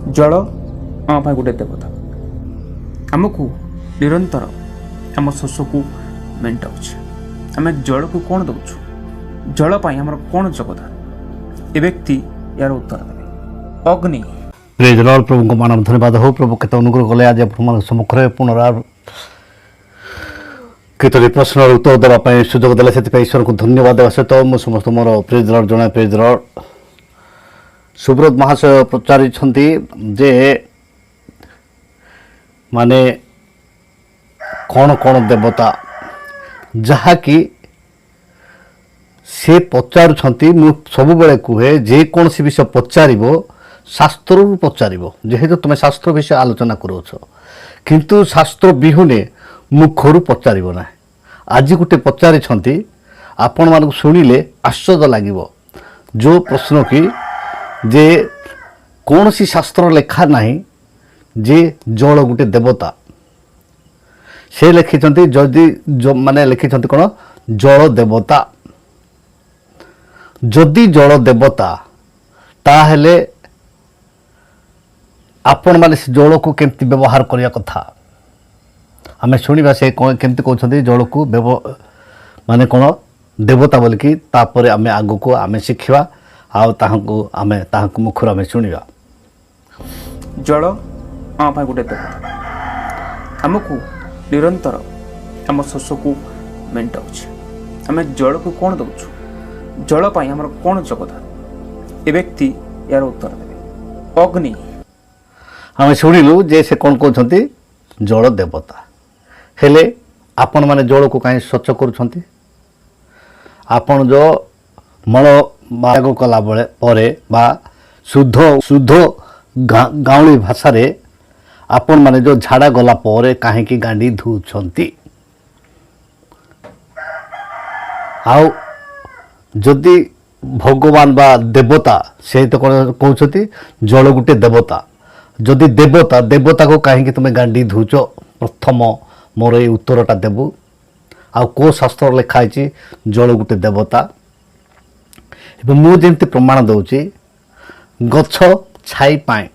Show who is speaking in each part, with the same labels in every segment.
Speaker 1: जल आम गोटे देवता आमको निरंतर आम शोष को मेटाऊे आम जल को कौन दौचु जल आमर कौन योगदान ए व्यक्ति यार उत्तर देवे अग्नि।
Speaker 2: Praise Lord. प्रभु को मानव धन्यवाद हो। प्रभु केत अनुग्रह कले आज आप सम्मुखें पुनराव केतोटी प्रश्न उत्तर देवाई सुजोग देले से ईश्वर को धन्यवाद देवा सहित मुझे समस्त मोर प्रेज लॉर्ड जन प्रेज लॉर्ड। सुब्रत महाशय पचारि जे माने कौन कौन देवता जहाँकि से पचारुंट सब बेले कहे जेकोसी विषय पचार शास्त्र पचार जेहेतु तुम शास्त्र विषय आलोचना करोछ किंतु शास्त्र विहुने मुखर पचार ना। आज गोटे पचारि आपण मानक शुणिले आश्चर्य लगे जो प्रश्न कि जे कौन सी शास्त्र लेखा नहीं जे जल गोटे देवता से लिखिं जदि माने लिखिं कौन जल देवता जदि जल देवता ताहले आपण माने जल को केमती व्यवहार करिया कथा आमे शुणिबा से केमती कहते जल को माने कौन देवता बोलिकी तापर आमे आगु को आमे शिखिबा आमे ताहाको मुखर आमे शुणिबा।
Speaker 1: जल आम गोटे देवता आमको निरंतर आम शोष को मेटाऊे आम जल को कौन दौचु जल आमर कौन योगदान ए व्यक्ति यार उत्तर देवे अग्नि।
Speaker 2: आम शुणिलु जे से कौन कहते जल देवता हेले आपण माने जल को कहीं स्वच्छ करुछंती आपण जो मल मार्ग कला बेले परे बा शुद्ध शुद्ध गाँवली भाषा रे आपण माने जो झाड़ा गला परे काहेकि गांडी धुछंती आउ जदि भगवान बा देवता से तो कहते जल गुटे देवता जदि देवता देवता को कहीं तुम्हें गांडी धुच प्रथम मोर ये उत्तरटा देबू आ को शास्त्र लिखाई जल गुटे देवता मुझे प्रमाण दौची गछ छाई पाए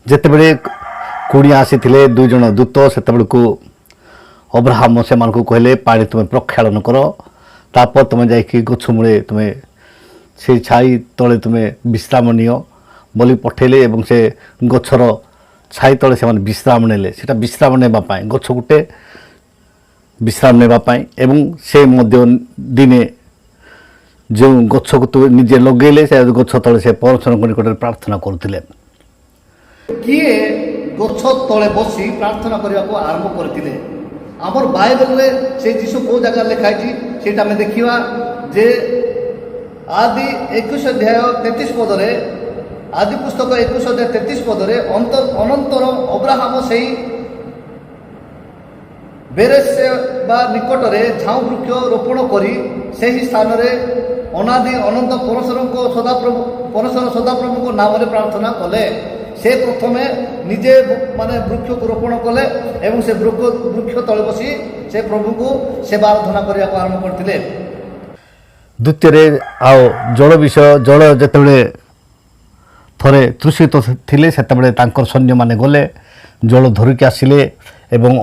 Speaker 2: जिते बड़े कुड़िया आसी दुई जन दूत से को अब्राहम से कहले पानी तुम्हें प्रक्षालन कर तापर तुम्हें जाकि गछ मूले तुम्हें से छाई तले तुम्हें विश्राम नियो बोली पठेले एवं से गछर छाई तले से विश्राम नेले सेटा विश्राम नेबापाई गछ गुटे विश्राम नेबापाई एवं से मध्य दिने जो गछ को तु निजे लगेले से गछ तले से परमेश्वर निकट प्रार्थना करथिले
Speaker 3: किए गछ तले बसी प्रार्थना करने को आरंभ करथिले। आमर बाइबल में से जीशु को जगह लिखाई से देखा जे आदि 21 अध्याय 33 पदरे आदि पुस्तक 21 अध्याय 33 पदरे अनंतर अब्राहम से बेरेसे बा निकट में झाऊ वृक्ष रोपण करी से ही स्थान रे अनादि अनंत परमेश्वर सदाप्रभु को नाम रे प्रार्थना कले से प्रथमे निजे माने वृक्ष को रोपण कले एवं से वृक्ष तले बसी से प्रभु को सेवा आराधना करने को आरंभ करथिले।
Speaker 2: द्वितीय आओ जल विषय जल जिते थरे तृषित थिले सेतेबेले तांकर सैन्य माने गले जल धरिक आसिले एवं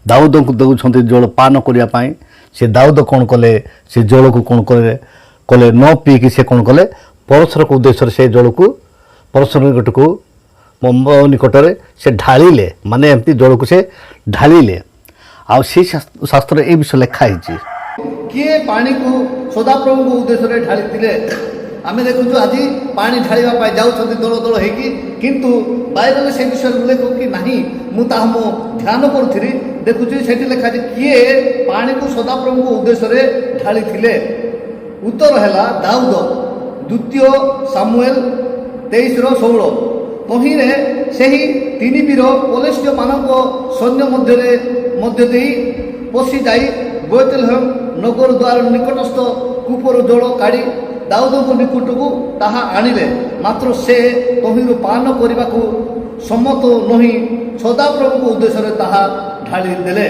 Speaker 2: दाऊद को दौरान जल पान करने से दाऊद कौन कले से जल को कौन कले न पीकि से कौन कले परमेश्वर को उद्देश्य से जल को परमेश्वर निकट को निकट से ढालिले माने एमती जल को से ढालिले आ शास्त्र ए विषय लिखाई
Speaker 3: किए पानी को सदाप्रभु को उद्देश्य ढाली आम देखु आज पानी ढाड़ा जाऊँ दल दल होगी किंतु बाइबल से विषय उल्लेख कि नहीं मु ध्यान करुरी देखुची से लिखा किए पानी को सदाप्रभु को उद्देश्य ढाली उत्तर है दाऊद द्वितीय सामुएल 23:16 तहिरे से तीन वीर पलेस्टीय मानक सैन्य मध्य दे पशि जाई बेतलेहम नगर द्वार निकटस्थ कूपर जल काढ़ी दाऊद को निकट को ताहा आनिले मात्र से तहिरु पान करने को सम्मत नहीं सदाप्रभु को उद्देश्य ताहा ढाली देले।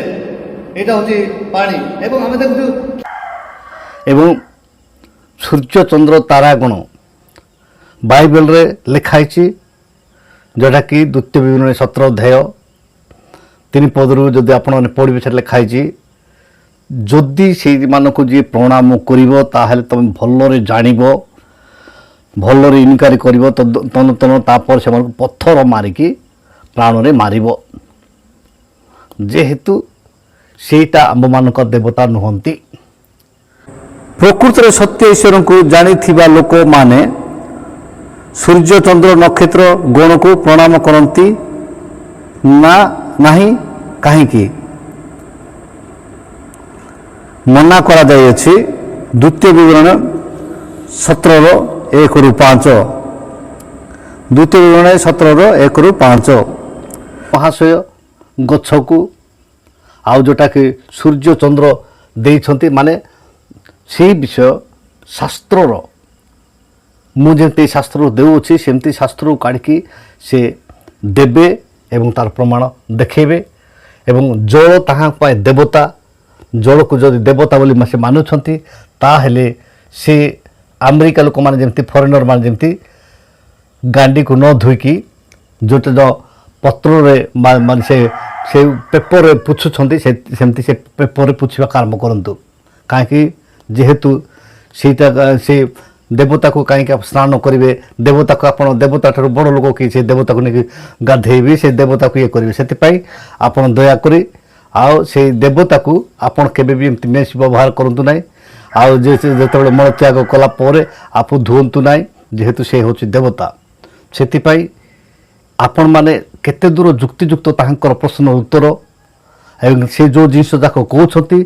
Speaker 3: यहाँ हूँ पानी एवं आम देखु
Speaker 2: एवं सूर्य चंद्र तारागण बाइबल रे लिखाई ଯେଉଁଟାକି ଦ୍ୱିତୀୟ ବିବରଣୀ 17 ଅଧ୍ୟାୟ 3 ପଦରୁ ଯଦି ଆପଣମାନେ ପଢ଼ିବେ ସେଠି ଲେଖା ହେଇଛି, ଯଦି ସେଇମାନଙ୍କୁ ଯିଏ ପ୍ରଣାମ କରିବ ତାହେଲେ ତୁମେ ଭଲରେ ଜାଣିବ, ଭଲରେ ଇନକ୍ୱାରି କରିବ ତନ ତାପରେ ସେମାନଙ୍କୁ ପଥର ମାରିକି ପ୍ରାଣରେ ମାରିବ, ଯେହେତୁ ସେଇଟା ଆମ୍ଭମାନଙ୍କ ଦେବତା ନୁହନ୍ତି। ପ୍ରକୃତରେ ସତ୍ୟ ଈଶ୍ୱରଙ୍କୁ ଜାଣିଥିବା ଲୋକମାନେ ସୂର୍ଯ୍ୟ ଚନ୍ଦ୍ର ନକ୍ଷତ୍ର ଗଣକୁ ପ୍ରଣାମ କରନ୍ତି ନା ନାହିଁ? କାହିଁକି? ମନା କରାଯାଇଅଛି ଦ୍ୱିତୀୟ ବିବରଣୀ 17 1 5। ଦ୍ୱିତୀୟ ବିବରଣୀ 17 1 5 ମହାଶୟ ଗଛକୁ ଆଉ ଯେଉଁଟାକି ସୂର୍ଯ୍ୟ ଚନ୍ଦ୍ର ଦେଇଛନ୍ତି, ମାନେ ସେଇ ବିଷୟ ଶାସ୍ତ୍ରର, ମୁଁ ଯେମିତି ଶାସ୍ତ୍ରରୁ ଦେଉଅଛି ସେମିତି ଶାସ୍ତ୍ରରୁ କାଢ଼ିକି ସେ ଦେବେ ଏବଂ ତାର ପ୍ରମାଣ ଦେଖେଇବେ। ଏବଂ ଜଳ ତାହା ପାଇଁ ଦେବତା, ଜଳକୁ ଯଦି ଦେବତା ବୋଲି ସେ ମାନୁଛନ୍ତି ତାହେଲେ ସେ ଆମେରିକା ଲୋକମାନେ ଯେମିତି ଫରେନର ମାନେ ଯେମିତି ଗାଣ୍ଡିକୁ ନ ଧୋଇକି ଯେଉଁଟା ପତ୍ରରେ ମାନେ ସେ ପେପରରେ ପୁଛୁଛନ୍ତି ସେମିତି ସେ ପେପରରେ ପୁଛିବାକୁ ଆରମ୍ଭ କରନ୍ତୁ। କାହିଁକି? ଯେହେତୁ ସେଇଟା ସେ ଦେବତାକୁ କାହିଁକି ସ୍ନାନ କରିବେ, ଦେବତାକୁ ଆପଣ ଦେବତା ଠାରୁ ବଡ଼ ଲୋକ କି ସେ ଦେବତାକୁ ନେଇକି ଗାଧେଇବେ, ସେ ଦେବତାକୁ ଇଏ କରିବେ। ସେଥିପାଇଁ ଆପଣ ଦୟାକରି ଆଉ ସେଇ ଦେବତାକୁ ଆପଣ କେବେ ବି ଏମିତି ମେସ୍ ବ୍ୟବହାର କରନ୍ତୁ ନାହିଁ। ଆଉ ଯେତେବେଳେ ମଳତ୍ୟାଗ କଲା ପରେ ଆପଣ ଧୁଅନ୍ତୁ ନାହିଁ, ଯେହେତୁ ସେ ହେଉଛି ଦେବତା। ସେଥିପାଇଁ ଆପଣମାନେ କେତେ ଦୂର ଯୁକ୍ତିଯୁକ୍ତ ତାହାଙ୍କର ପ୍ରଶ୍ନର ଉତ୍ତର, ଏବଂ ସେ ଯେଉଁ ଜିନିଷ ଯାକ କହୁଛନ୍ତି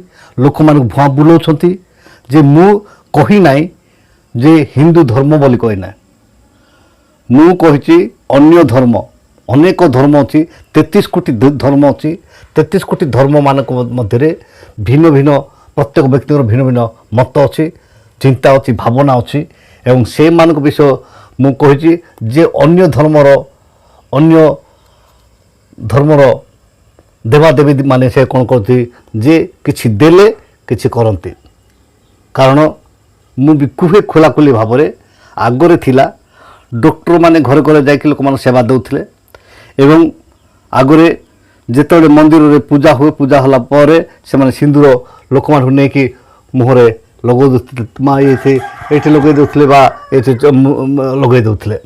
Speaker 2: ଲୋକମାନଙ୍କୁ ଭୁଆଁ ବୁଲାଉଛନ୍ତି ଯେ ମୁଁ କହି ନାହିଁ ଯେ ହିନ୍ଦୁ ଧର୍ମ ବୋଲି କହିନାହିଁ, ମୁଁ କହିଛି ଅନ୍ୟ ଧର୍ମ, ଅନେକ ଧର୍ମ ଅଛି, 33 କୋଟି ଧର୍ମ ଅଛି। 33 କୋଟି ଧର୍ମମାନଙ୍କ ମଧ୍ୟରେ ଭିନ୍ନ ଭିନ୍ନ ପ୍ରତ୍ୟେକ ବ୍ୟକ୍ତିଙ୍କର ଭିନ୍ନ ଭିନ୍ନ ମତ ଅଛି, ଚିନ୍ତା ଅଛି, ଭାବନା ଅଛି। ଏବଂ ସେମାନଙ୍କ ବିଷୟ ମୁଁ କହିଛି ଯେ ଅନ୍ୟ ଧର୍ମର ଦେବାଦେବୀ ମାନେ ସେ କ'ଣ କରନ୍ତି ଯେ କିଛି ଦେଲେ କିଛି କରନ୍ତି। କାରଣ ମୁଁ ବି କୁହେ ଖୋଲାଖୋଲି ଭାବରେ, ଆଗରେ ଥିଲା ଡକ୍ଟରମାନେ ଘରେ ଘରେ ଯାଇକି ଲୋକମାନଙ୍କୁ ସେବା ଦେଉଥିଲେ ଏବଂ ଆଗରେ ଯେତେବେଳେ ମନ୍ଦିରରେ ପୂଜା ହୁଏ, ପୂଜା ହେଲା ପରେ ସେମାନେ ସିନ୍ଦୁର ଲୋକମାନଙ୍କୁ ନେଇକି ମୁହଁରେ ଲଗାଇ ଦେଉଥିଲେ, ଏଇଠି ଲଗାଇ ଦେଉଥିଲେ ବା ଏଇଠି ଲଗାଇ ଦେଉଥିଲେ,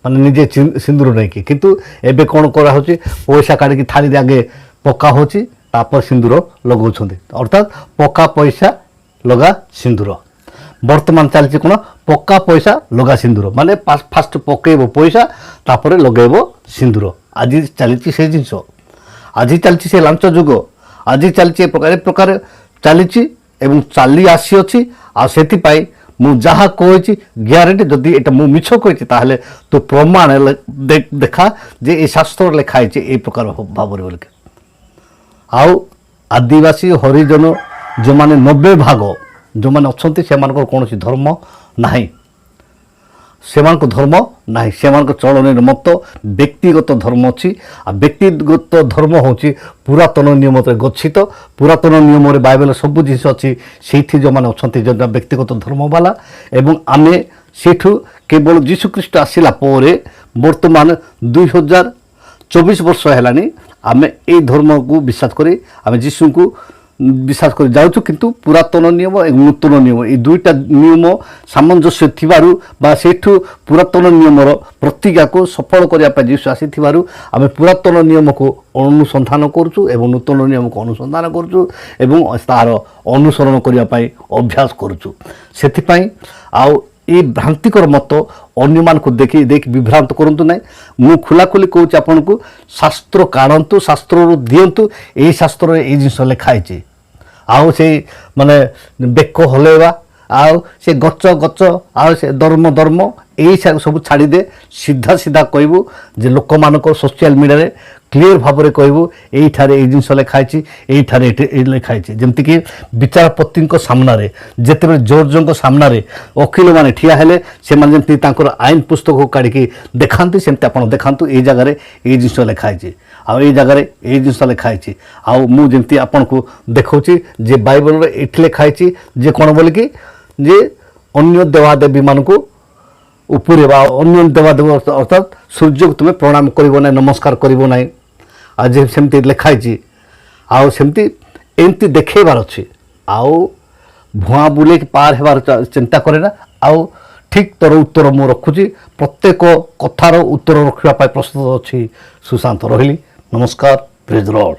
Speaker 2: ମାନେ ନିଜେ ସିନ୍ଦୁର ନେଇକି। କିନ୍ତୁ ଏବେ କ'ଣ କରାହେଉଛି, ପଇସା କାଢ଼ିକି ଥାଳିରେ ଆଗେ ପକା ହେଉଛି, ତାପରେ ସିନ୍ଦୁର ଲଗାଉଛନ୍ତି, ଅର୍ଥାତ୍ ପକା ପଇସା ଲଗା ସିନ୍ଦୁର। ବର୍ତ୍ତମାନ ଚାଲିଛି କ'ଣ, ପକା ପଇସା ଲଗା ସିନ୍ଦୁର, ମାନେ ଫାଷ୍ଟ ପକେଇବ ପଇସା ତାପରେ ଲଗାଇବ ସିନ୍ଦୁର। ଆଜି ଚାଲିଛି ସେ ଜିନିଷ, ଆଜି ଚାଲିଛି ସେ ଲାଞ୍ଚ ଯୁଗ, ଆଜି ଚାଲିଛି ଏ ପ୍ରକାର ଚାଲିଛି ଏବଂ ଚାଲି ଆସିଅଛି। ଆଉ ସେଥିପାଇଁ ମୁଁ ଯାହା କହିଛି ଗ୍ୟାରେଣ୍ଟି, ଯଦି ଏଇଟା ମୁଁ ମିଛ କହିଛି ତାହେଲେ ତୁ ପ୍ରମାଣ ଦେଖା ଯେ ଏ ଶାସ୍ତ୍ରରେ ଲେଖା ହେଇଛି ଏଇ ପ୍ରକାର ଭାବରେ ବୋଲିକି। ଆଉ ଆଦିବାସୀ ହରିଜନ ଯେଉଁମାନେ 90 ଭାଗ ଯେଉଁମାନେ ଅଛନ୍ତି ସେମାନଙ୍କର କୌଣସି ଧର୍ମ ନାହିଁ, ସେମାନଙ୍କ ଧର୍ମ ନାହିଁ, ସେମାନଙ୍କ ଚଳନୀର ମତ ବ୍ୟକ୍ତିଗତ ଧର୍ମ ଅଛି। ଆଉ ବ୍ୟକ୍ତିଗତ ଧର୍ମ ହେଉଛି ପୁରାତନ ନିୟମରେ ଗଚ୍ଛିତ, ପୁରାତନ ନିୟମରେ ବାଇବେଲର ସବୁ ଜିନିଷ ଅଛି, ସେଇଠି ଯେଉଁମାନେ ଅଛନ୍ତି ଯେଉଁଟା ବ୍ୟକ୍ତିଗତ ଧର୍ମବାଲା। ଏବଂ ଆମେ ସେଇଠୁ କେବଳ ଯୀଶୁଖ୍ରୀଷ୍ଟ ଆସିଲା ପରେ ବର୍ତ୍ତମାନ 2024 ବର୍ଷ ହେଲାଣି ଆମେ ଏଇ ଧର୍ମକୁ ବିଶ୍ୱାସ କରି ଆମେ ଯୀଶୁଙ୍କୁ ବିଶ୍ୱାସ କରି ଯାଉଛୁ। କିନ୍ତୁ ପୁରାତନ ନିୟମ ଏବଂ ନୂତନ ନିୟମ ଏଇ ଦୁଇଟା ନିୟମ ସାମଞ୍ଜସ୍ୟ ଥିବାରୁ ବା ସେଇଠୁ ପୁରାତନ ନିୟମର ପ୍ରତିଜ୍ଞାକୁ ସଫଳ କରିବା ପାଇଁ ଯୀଶୁ ଆସିଥିବାରୁ ଆମେ ପୁରାତନ ନିୟମକୁ ଅନୁସନ୍ଧାନ କରୁଛୁ ଏବଂ ନୂତନ ନିୟମକୁ ଅନୁସନ୍ଧାନ କରୁଛୁ ଏବଂ ତାହାର ଅନୁସରଣ କରିବା ପାଇଁ ଅଭ୍ୟାସ କରୁଛୁ। ସେଥିପାଇଁ ଆଉ এই ভ্রান্তিকর মত ଅନ୍ୟମାନଙ୍କୁ ଦେଖି ବିଭ୍ରାନ୍ତ କରନ୍ତୁ ନାହିଁ। ମୁଁ ଖୋଲାଖୋଲି କହୁଛି ଆପଣଙ୍କୁ, ଶାସ୍ତ୍ର କାଢ଼ନ୍ତୁ, ଶାସ୍ତ୍ରରୁ ଦିଅନ୍ତୁ, ଏଇ ଶାସ୍ତ୍ରରେ ଏଇ ଜିନିଷ ଲେଖା ହେଇଛି। ଆଉ ସେଇ ମାନେ ବେକ ହଲେଇବା ଆଉ ସେ ଗଛ ଆଉ ସେ ଧର୍ମ ଏଇ ସବୁ ଛାଡ଼ିଦେ, ସିଧା କହିବୁ ଯେ ଲୋକମାନଙ୍କ ସୋସିଆଲ ମିଡ଼ିଆରେ କ୍ଲିଅର ଭାବରେ କହିବୁ ଏଇଠାରେ ଏଇ ଜିନିଷ ଲେଖା ହେଇଛି, ଏଇଠାରେ ଏଇ ଲେଖା ହେଇଛି। ଯେମିତିକି ବିଚାରପତିଙ୍କ ସାମ୍ନାରେ ଯେତେବେଳେ ଜଜଙ୍କ ସାମ୍ନାରେ ଓକିଲମାନେ ଠିଆ ହେଲେ ସେମାନେ ଯେମିତି ତାଙ୍କର ଆଇନ ପୁସ୍ତକକୁ କାଢ଼ିକି ଦେଖାନ୍ତି, ସେମିତି ଆପଣ ଦେଖାନ୍ତୁ ଏଇ ଜାଗାରେ ଏଇ ଜିନିଷ ଲେଖା ହେଇଛି, ଆଉ ଏଇ ଜାଗାରେ ଏଇ ଜିନିଷ ଲେଖା ହେଇଛି। ଆଉ ମୁଁ ଯେମିତି ଆପଣଙ୍କୁ ଦେଖାଉଛି ଯେ ବାଇବେଲରେ ଏଠି ଲେଖା ହେଇଛି ଯେ କ'ଣ ବୋଲିକି ଯେ ଅନ୍ୟ ଦେବାଦେବୀମାନଙ୍କୁ ଉପରେ ବା ଅନ୍ୟ ଦେବାଦେବ ଅର୍ଥାତ୍ ସୂର୍ଯ୍ୟକୁ ତୁମେ ପ୍ରଣାମ କରିବ ନାହିଁ, ନମସ୍କାର କରିବ ନାହିଁ। ଆଉ ଯେ ସେମିତି ଲେଖା ହେଇଛି, ଆଉ ସେମିତି ଏମିତି ଦେଖେଇବାର ଅଛି। ଆଉ ଭୁଆଁ ବୁଲେଇକି ପାର ହେବାର ଚିନ୍ତା କରେ ନା। ଆଉ ଠିକ୍ ତୋର ଉତ୍ତର ମୁଁ ରଖୁଛି, ପ୍ରତ୍ୟେକ କଥାର ଉତ୍ତର ରଖିବା ପାଇଁ ପ୍ରସ୍ତୁତ ଅଛି ସୁଶାନ୍ତ। ରହିଲି, ନମସ୍କାର, ପ୍ରେଜ୍ ଦ ଲର୍ଡ।